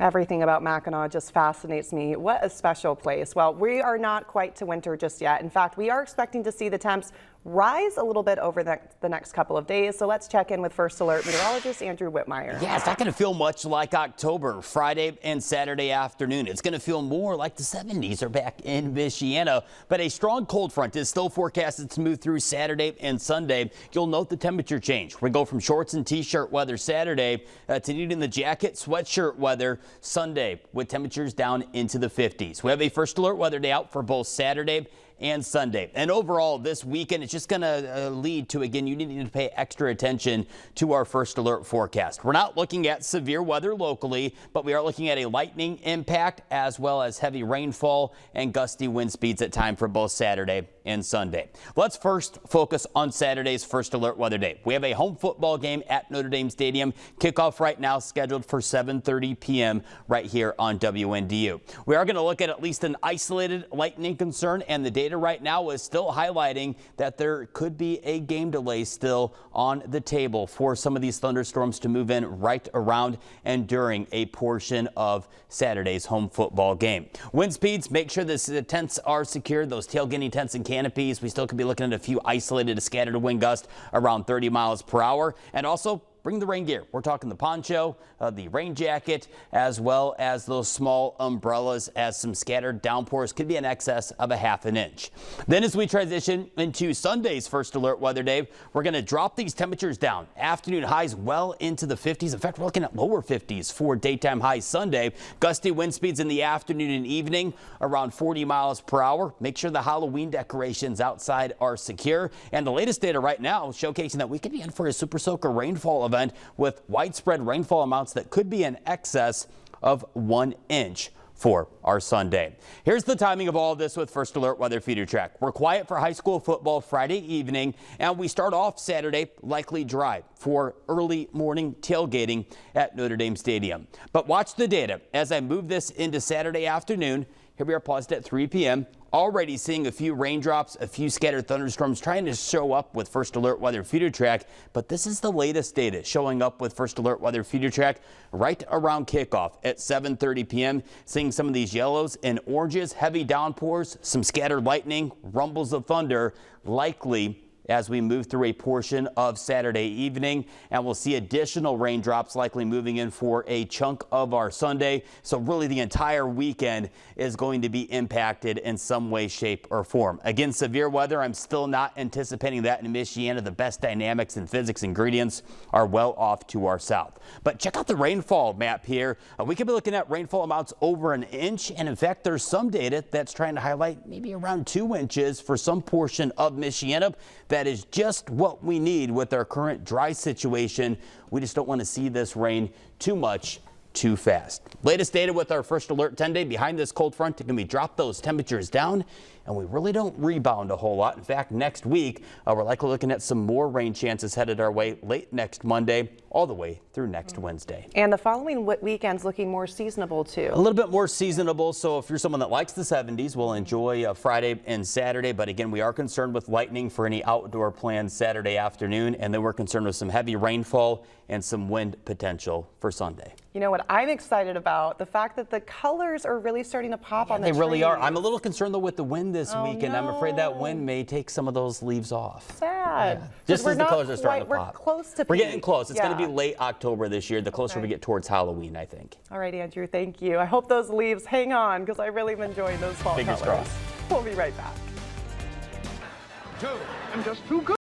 Everything about Mackinac just fascinates me. What a special place. Well, we are not quite to winter just yet. In fact, we are expecting to see the temps rise a little bit over the next couple of days. So let's check in with First Alert meteorologist Andrew Whitmire. Yeah, it's not going to feel much like October, Friday and Saturday afternoon. It's going to feel more like the 70s are back in Michiana. But a strong cold front is still forecasted to move through Saturday and Sunday. You'll note the temperature change. We go from shorts and t-shirt weather Saturday to needing the jacket, sweatshirt weather Sunday with temperatures down into the 50s. We have a First Alert weather day out for both Saturday and Sunday. And overall, this weekend, it's just going to lead to, again, you need to pay extra attention to our First Alert forecast. We're not looking at severe weather locally, but we are looking at a lightning impact as well as heavy rainfall and gusty wind speeds at time for both Saturday and Sunday. Let's first focus on Saturday's First Alert weather day. We have a home football game at Notre Dame Stadium. Kickoff right now scheduled for 7:30 p.m. right here on WNDU. We are going to look at least an isolated lightning concern, and the data right now is still highlighting that there could be a game delay still on the table for some of these thunderstorms to move in right around and during a portion of Saturday's home football game. Wind speeds, make sure the tents are secured, those tailgating tents and canopies. We still could be looking at a few isolated scattered wind gusts around 30 miles per hour. And also bring the rain gear. We're talking the poncho, the rain jacket, as well as those small umbrellas, as some scattered downpours could be in excess of a half an inch. Then as we transition into Sunday's First Alert weather day, we're going to drop these temperatures down. Afternoon highs well into the 50s. In fact, we're looking at lower 50s for daytime highs Sunday. Gusty wind speeds in the afternoon and evening around 40 miles per hour. Make sure the Halloween decorations outside are secure. And the latest data right now showcasing that we could be in for a super soaker rainfall event with widespread rainfall amounts that could be in excess of 1 inch for our Sunday. Here's the timing of all of this with First Alert Weather Feeder Track. We're quiet for high school football Friday evening, and we start off Saturday likely dry for early morning tailgating at Notre Dame Stadium. But watch the data as I move this into Saturday afternoon. Here we are paused at 3 p.m. Already seeing a few raindrops, a few scattered thunderstorms trying to show up with First Alert Weather Feeder Track. But this is the latest data showing up with First Alert Weather Feeder Track right around kickoff at 7:30 p.m. Seeing some of these yellows and oranges, heavy downpours, some scattered lightning, rumbles of thunder likely as we move through a portion of Saturday evening, and we'll see additional raindrops likely moving in for a chunk of our Sunday. So really the entire weekend is going to be impacted in some way, shape, or form. Again, severe weather, I'm still not anticipating that in Michiana. The best dynamics and physics ingredients are well off to our south. But check out the rainfall map here. We could be looking at rainfall amounts over 1 inch, and in fact, there's some data that's trying to highlight maybe around 2 inches for some portion of Michiana. That is just what we need with our current dry situation. We just don't want to see this rain too much too fast. Latest data with our First Alert 10-day behind this cold front, can we drop those temperatures down? And we really don't rebound a whole lot. In fact, next week, we're likely looking at some more rain chances headed our way late next Monday, all the way through next Wednesday. And the following weekend's looking more seasonable too. A little bit more seasonable. So if you're someone that likes the 70s, we'll enjoy Friday and Saturday. But again, we are concerned with lightning for any outdoor plans Saturday afternoon. And then we're concerned with some heavy rainfall and some wind potential for Sunday. You know what I'm excited about? The fact that the colors are really starting to pop on the trees. They really are. I'm a little concerned though with the wind this weekend. No. I'm afraid that wind may take some of those leaves off. Sad. Yeah. Just as the colors are starting to we're pop. Close to We're peak. getting close. It's going to be late October this year, the closer we get towards Halloween, I think. All right, Andrew, thank you. I hope those leaves hang on because I really am enjoying those fall Fingers colors. crossed. We'll be right back. I'm just too good.